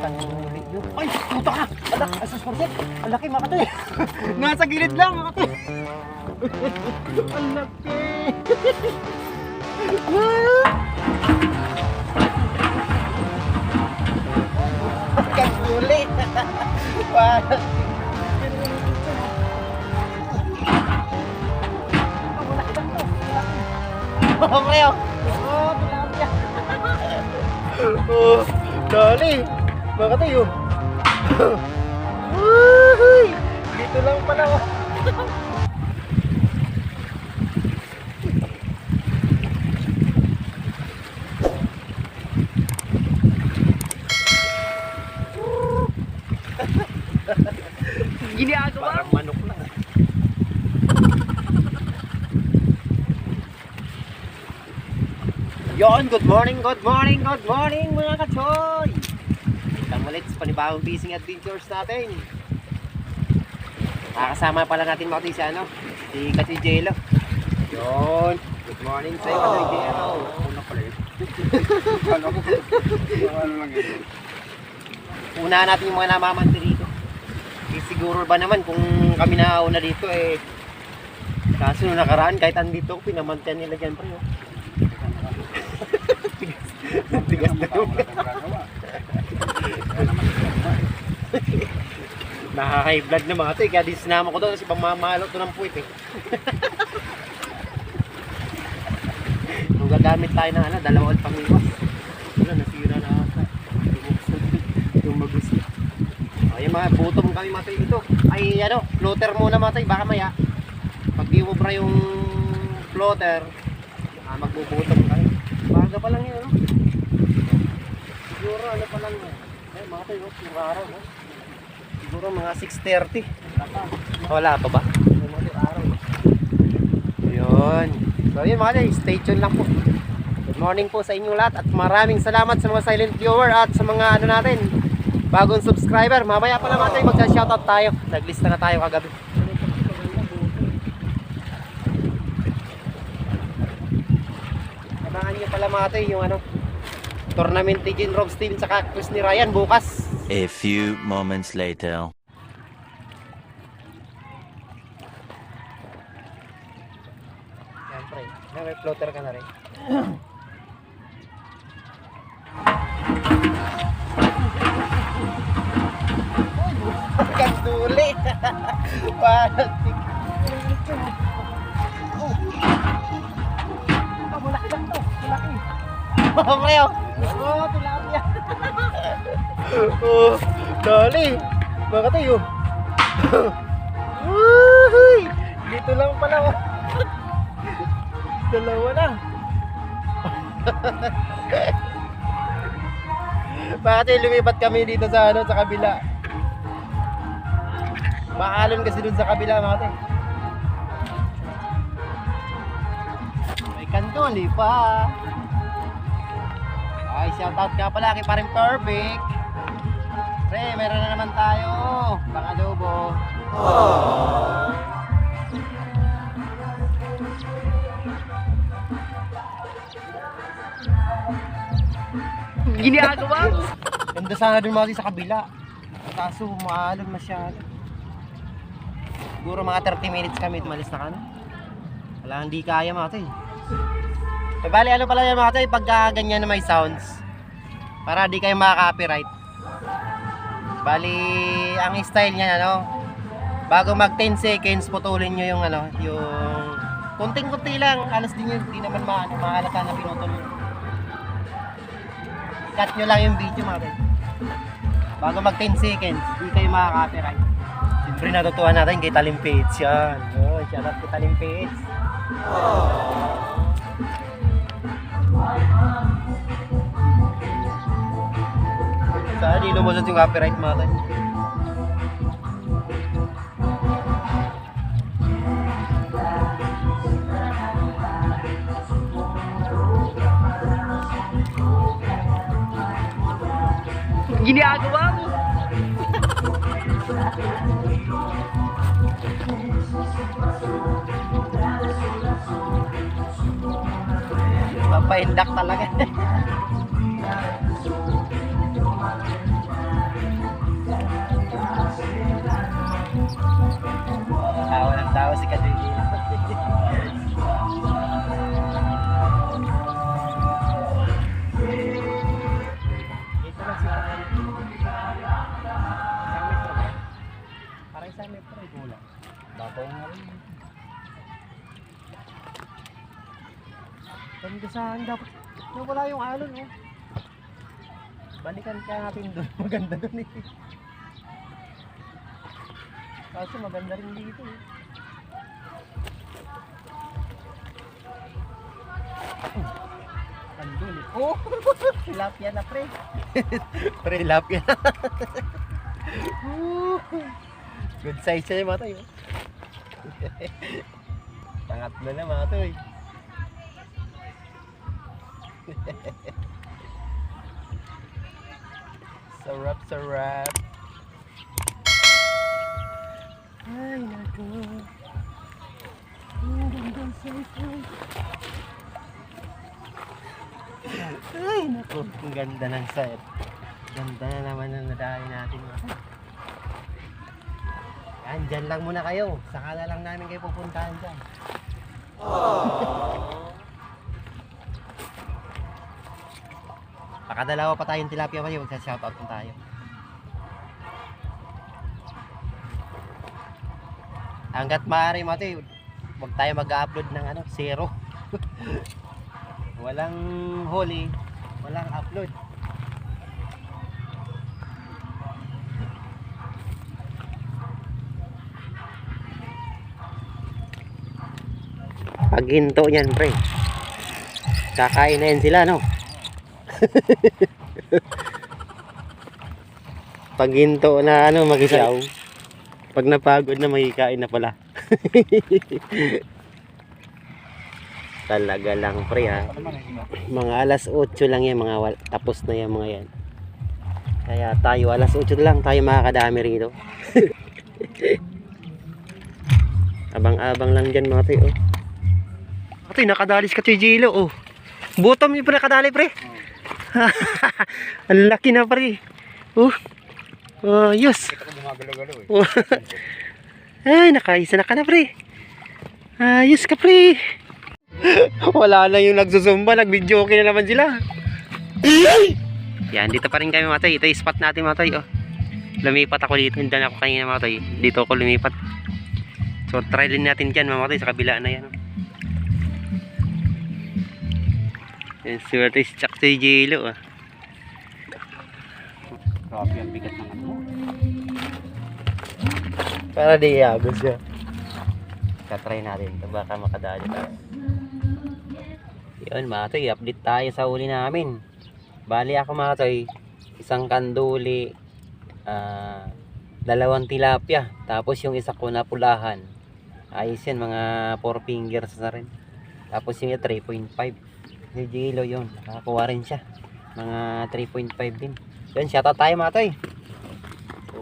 Tanuli yun. Ay! Puta ka! Alak! Asus Marcel! Ang laki mga katoy! Nasa gilid lang mga katoy! Ang laki! Tanuli! Parang... Oh, Leo! Oh, tilapia! Oh, dali! Baka tayo! Uy! Dito lang pala! Ginagawa? Parang manok lang. Yon, good morning mga kachoy! Kita ulit sa panibagong fishing adventures natin. Kasama pala natin mga si ano, si Kachoy Jello. Yon, good morning sa'yo Kachoy Jello. Una pala yun. Ano ko? Ano lang yun? Unahan natin yung mga namamante dito. Siguro ba naman kung kami nauna dito eh. Kaso nung nakaraan kahit andito pinamantian nila dyan pre. Tigas na yung nakaka-high blood na mga ito eh. Kaya di sinama ko doon kasi pamamalo ito ng puwit eh. Nung gagamit tayo ng ano, dalawang pangiwas. Wala, nasira na ata. Yung magusto. Yung mga bottom kami mga tayo ito. Ay ano, floater muna mga tayo. Baka maya. Pag di mo bra yung floater, magbubottom kami. Baga pa lang yun, no? Siguro ano pa lang yun. Ay, mga tayo, siguro araw, no? Siguro mga 6:30. Wala pa ba? Yun. So yun mga tayo, stay tuned lang po. Good morning po sa inyong lahat. At maraming salamat sa mga silent viewer at sa mga ano natin, bagong subscriber. Mamaya pa naman tayo magsa-shoutout tayo. Naglista na tayo kagabi. Abangan nyo pala mga tayo yung ano, tournament ni Gin Rob Steven sa Chris ni Ryan bukas. A few moments later. Yan pre, may floater ka na rin. Kanduli! Parang malaki lang to, malaki. Oh, Leo! Oh, tilapia! Oh, dali! Baka tayo! Uy! Dito lang pala oh. Dalawa na. Bakit lumipat kami dito sa ano, sa kabila? Maalon kasi dun sa kabila mga tayo. May kanduli pa. Ay, shoutout ka pala kay Paring Perfect. Pre, meron na naman tayo. Pangadobo. Ginagawa? Ganda sana dun mga sa kabila. Kaso maalon masyado. Siguro mga 30 minutes kami tumalis na kami. Wala, hindi kaya mga tayo. Eh, bali ano pala yan mga tayo, pagka ganyan na may sounds, para di kayo makaka-copyright. Bali, ang style niya ano, bago mag 10 seconds, putulin nyo yung ano, yung kunting-kunti lang, alas din yun, di naman mahalata na pinutol. Cut nyo lang yung video mga tayo. Bago mag 10 seconds, di kayo makaka-copyright. Siyempre natutuwa natin kay Talim Page yan. Oh, shout out kay Talim Page. Sana di lumusot yung copyright mga tayo. Ginagawa mo? Papaindak talaga. basahan dapat. Wala yung alon, oh. Balikan kaya natin doon. Maganda doon eh. Kaso maganda rin dito eh. Andun eh. Oh! Tilapia na pre. Pre, tilapia na. Good size siya yung mga tayo. Pangatlo na mga tayo. Sarap, sarap. Ay, nako. Ang gandang cellphone. Ay, nako. Ang ganda ng set. Ganda na naman ang nadali natin. Yan, dyan lang muna kayo. Saka na lang namin kayo pupuntahan dyan. Pakadalawa pa tayong tilapia pa yun. Magsa-shoutout pa tayo. Hanggat maaari mo ito, huwag tayo mag-upload ng ano, zero. Walang huli, walang upload. Pag hinto niyan pre, kakain na yan sila no. Pag hinto na ano mag-isaw, pag napagod na magkikain na pala. Talaga lang pre ha. Mga alas 8 lang yan, tapos na yan mga yan. Kaya tayo alas 8 lang tayo makakadami rito. Abang-abang lang dyan mga tayo. Ito nakadalis ka si Jilo oh. Bottom yung pa nakadali pre. Ang laki na pre. Yes. Gumagalaw-galaw eh. Ay, nakaisa na ka na pre. Ayos ka pre. Wala na yung nagsusumba, nag-video okay na naman sila. Yan, dito pa rin kami mga tay. Ito yung spot natin mga tay oh. Lumipat ako dito, hindi na ako kanina mga tay. Dito ako lumipat. So try din natin dyan mga tay, sa kabila na yan oh. Yan, swerte si Chuck si Jilo ah. Grabe ang bigat ng ano. Para di iagos siya. Try natin ito, baka makadali tayo. Yun mga toy, update tayo sa huli namin. Bali ako mga toy, isang kanduli, 2 tilapia, tapos yung isa ko na pulahan. Ayos yan, mga 4 fingers na rin. Tapos yung 3.5 ni Jilo yun, nakakuha rin siya, mga 3.5 din. Yun, shoutout tayo mga toy. So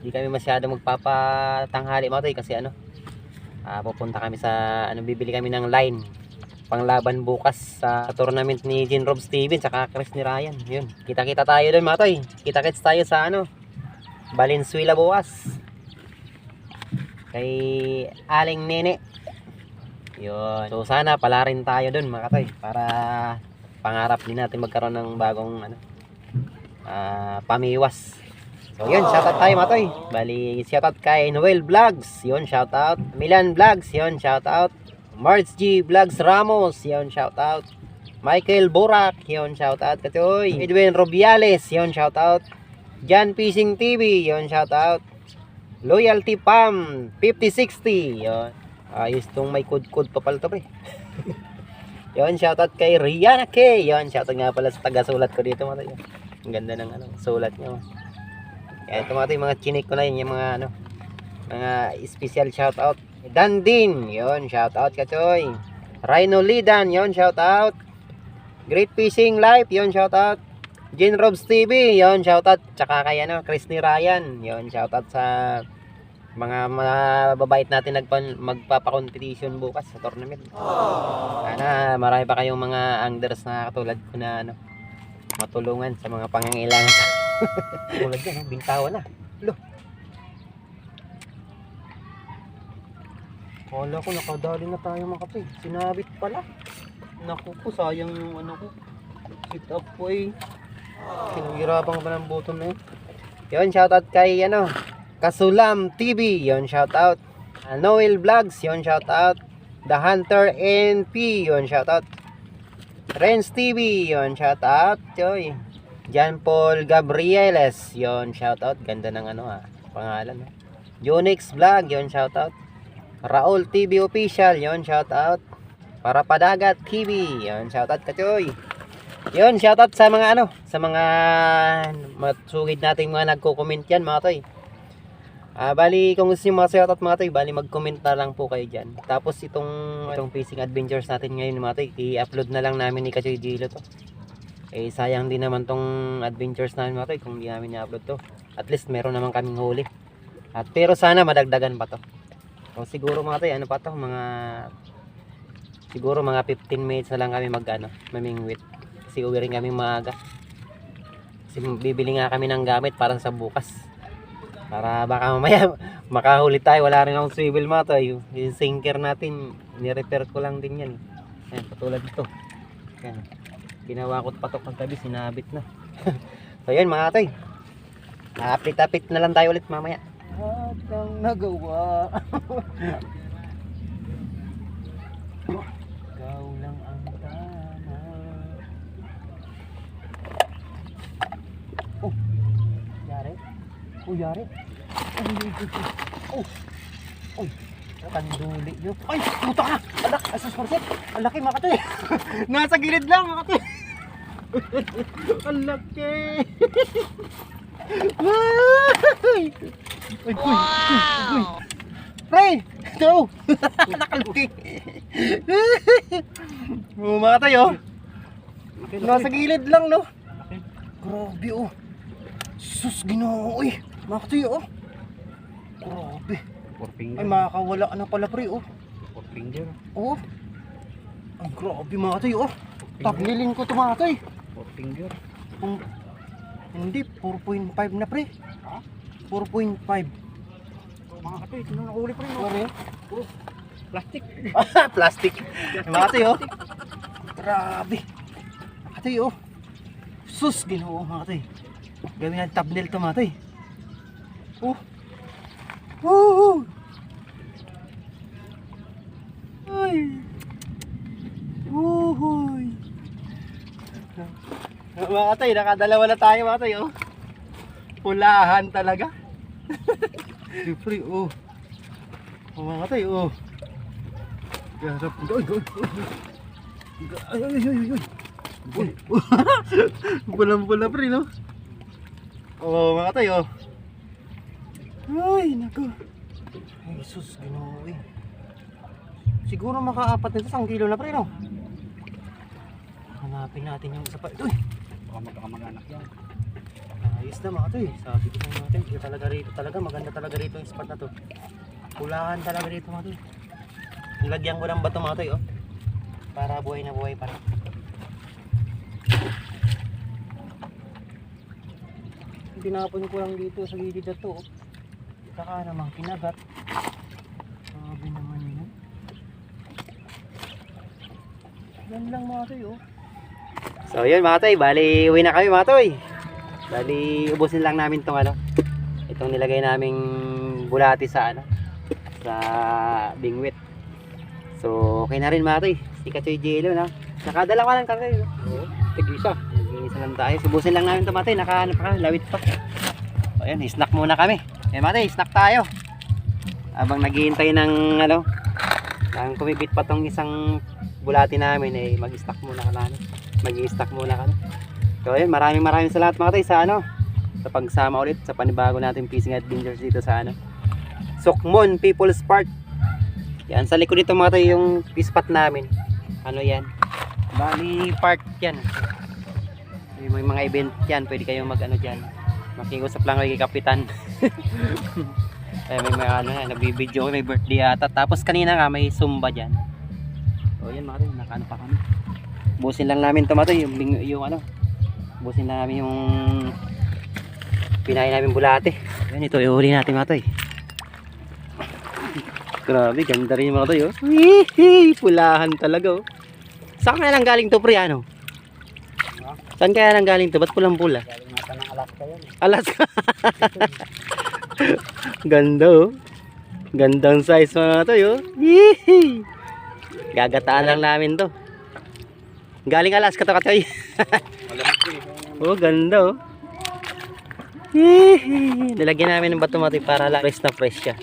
di kami masyado magpapatanghali mga toy kasi ano, pupunta kami sa bibili kami ng line panglaban bukas sa tournament ni Gin Robs TV saka Chris ni Ryan. Yun, kita-kita tayo doon mga toy. Kita-kits tayo sa Valenzuela bukas kay Aling Nene. Yun, so sana pala rin tayo doon mga toy para pangarap din natin magkaroon ng bagong pamiwas. So yun, shoutout tayo mga toy. Bali, shoutout kay Noel Vlogs, yun, shoutout. Milan Vlogs, yun, shoutout. Marge G Vlogs Ramos, yun, shoutout. Michael Borak, yun, shoutout katoy. Edwin Robiales, yun, shoutout. Jan Fishing TV, yun, shoutout. Loyalty Pam 5060, yun. Ayos tong may code pa pala to pre. Yun, shoutout kay Rihanna K, yun, shoutout nga pala sa taga-sulat ko dito mga toy. Ang ganda ng sulat nyo. Kaya ito mga mga chinik ko na yun, yung mga mga special shoutout. Dandin, yun, shoutout katoy. Rhino Lidan, yun, shoutout. Great Fishing Life, yun, shoutout. Gin Robs TV, yun, shoutout. Tsaka kay Chris ni Ryan, yun, shoutout sa mga mababait natin magpapa-competition bukas sa tournament. Sana marami pa kayong mga anglers na katulad ko na matulungan sa mga pangangailangan. Tulad yan, bintawan na. Kala ko nakadali na tayo mga kape. Sinabit pala. Naku po, sayang yung ko. Sit up po eh. Pinahirapan pa ng button na yun. Yun, shoutout kay Kasulam TV. Yun, shoutout. Noel Vlogs. Yun, shoutout. The Hunter NP. Yun, shoutout. Renz TV, yon shout out, Choy. Jan Paul Gabrieles, yon shout out. Ganda ng ano pangalan. Unix Vlog, yon shout out. Raul TV Official, yon shout out. Para Padagat TV, yon shout out ka, Choy. Yon shout out sa mga sa mga matsugid nating mga nagko-comment yan, mga Toy. Bali kung gusto niyo mga shoutout mga Toy, bali mag-comment na lang po kayo diyan. Tapos itong fishing adventures natin ngayon mga Toy, i-upload na lang namin ni Kachoy Gilo to. Sayang din naman tong adventures namin mga Toy kung hindi namin i-upload to. At least meron naman kaming huli. Pero sana madagdagan pa to. O siguro mga Toy, pa to, siguro mga 15 minutes na lang kami mamingwit. Kasi uwi rin kami maaga. Kasi bibili nga kami ng gamit para sa bukas. Para baka mamaya makahuli tayo. Wala rin akong swivel mga Toy. Yung sinker natin, ni-repair ko lang din yan. Ayan, patulad ito. Ayan. Ginawa ko patok ng tabi, sinabit na. So yun mga Toy. Apit-apit na lang tayo ulit mamaya. At ang nagawa. Ikaw lang ang tama. Oh, yari. Oh, yari. Oh, oh, tanduli nyo. Ay, puta ka! Alak, asas marset. Ang laki mga Katoy. Nasa gilid lang mga Katoy. Ang laki. Wow! Pre! Ito! Nakalaki. Oh, mga Katoy oh. Nasa gilid lang no. Grabe oh. Sus, Ginoo eh. Mga Katoy oh. Grabe. Ay, makakawala ka na pala pre oh. 4 finger. Oh. Ang grabe mga Katoy oh. Tablilin ko ito mga Katoy. 4 finger. Hindi, 4.5 na pre. Ha? 4.5. Mga Katoy, ito na nakuli pre. Ano yun? Plastic. Plastic. Mga Katoy oh. Grabe. Mga Katoy oh. Sus, Ginoo mga Katoy. Gawin natin thumbnail ito mga Katoy. Oh. Woo! Ay. Woohoy. Mga Katoy, nakadalawa na tayo mga Katoy oh. Pulahan talaga. Siyempre oh. Mga Katoy oh. Garap. Ay. Pulang-pula pre no. Oh mga Katoy oh. Ay nako. Ay sus, Ginoo eh. Siguro maka-4 nito, 1 kilo na pre no. Hanapin natin yung isa pa. Uy. Baka magkamag-anak yan. Ayos na mga Katoy. Sabi ko mga Katoy, dito talaga rito talaga. Maganda talaga rito yung spot na to. Pulahan talaga rito mga Katoy. Nilagyan ko ng bato mga Katoy oh. Para buhay na buhay pa. Pinapon ko lang dito sa gilid na to oh. Saka naman kinagat. Sabi naman yun. Yan lang mga Toy oh. So yun mga Toy, bali uwi na kami mga Toy. Bali ubusin lang namin tong itong nilagay naming bulati sa sa bingwit. So okay na rin mga Toy. Si Kachoy Gilo na. Nakadala ka lang kami. Oo. Tig-isa. Nag-iisa lang tayo. Subusin lang namin ito mga Toy. Nakahanap ka, lawit pa. So ayan, snack muna kami. Eh mga Toy, snack tayo. Habang naghihintay ng ng kumibit pa tong isang bulati namin mag-stock muna kami. Mag-i-stock muna kami. So ayun, maraming salamat mga Toy sa sa pagsama ulit sa panibago nating fishing adventures dito sa Sokmon People's Park. Yan sa likod dito mga Toy yung fish spot namin. Yan? Bali park yan. May mga event yan, pwede kayong diyan. Makiusap lang kay Kapitan. May mga nagbibideo, may birthday ata. Tapos kanina nga may Zumba diyan. So yan mga Toy, nakaano pa kami. Busin lang namin to mga Toy, busin lang namin yung pinain namin bulate. Yan ito, ihuli natin mga Toy. Grabe, ganda rin yung mga Toy oh. Pulahan talaga oh. Saan kaya nang galing to pre Saan kaya nang galing to? Ba't pulang-pula? Galing nata ng Alaska yan. Alaska. Ganda oh. Gandang size mga Toy oh. Gagataan lang namin to. Galing Alaska to, Katoy. Malamig eh. Oh, ganda oh. Nalagyan namin ng bato mati para fresh na fresh siya.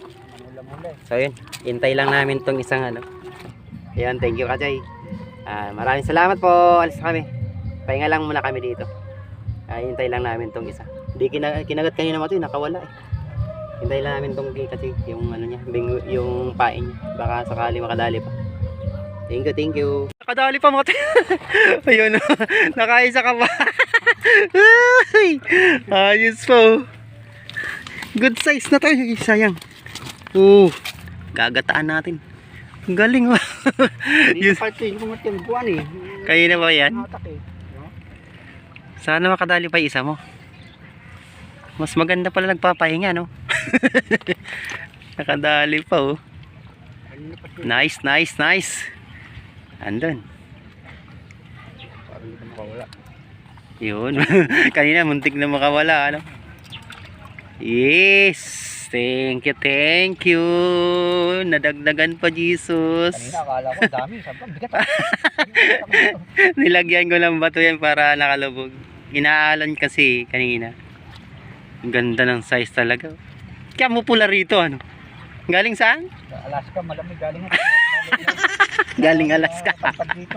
So yun, hintay lang namin tong isang ano. Ayan, thank you Katoy. Maraming salamat po. Alis na kami. Pahinga lang muna kami dito. Hintay lang namin tong isa. Hindi kinagat kanina mati, nakawala eh. Hintay lang namin tong kasi yung ano niya, yung pain niya. Baka sakali makadali pa. Thank you. Nakadali pa mga ayun, nakaisa ka pa. Ay, ayos po. Good size na tayo. Sayang. Gagataan natin. Ang galing oh. Hindi pa parte, hindi ko matiyang buwan eh. Kanina ba yan? Natak eh. No? Sana makadali pa isa mo. Mas maganda pala nagpapahinga, no? Nakadali pa oh. Nice. Andun. Parang hindi ko makawala. Yun. Kanina muntik na makawala, ano? Yes. Thank you. Nadagdagan pa, Jesus. Kanina akala ko dami. Sabi ko, bigat ah. Nilagyan ko ng bato yan para nakalubog. Inaalan kasi kanina. Ang ganda ng size talaga. Kaya mo pula rito, ano? Galing saan? Alaska, malamig galing. Galing Alaska. Dito.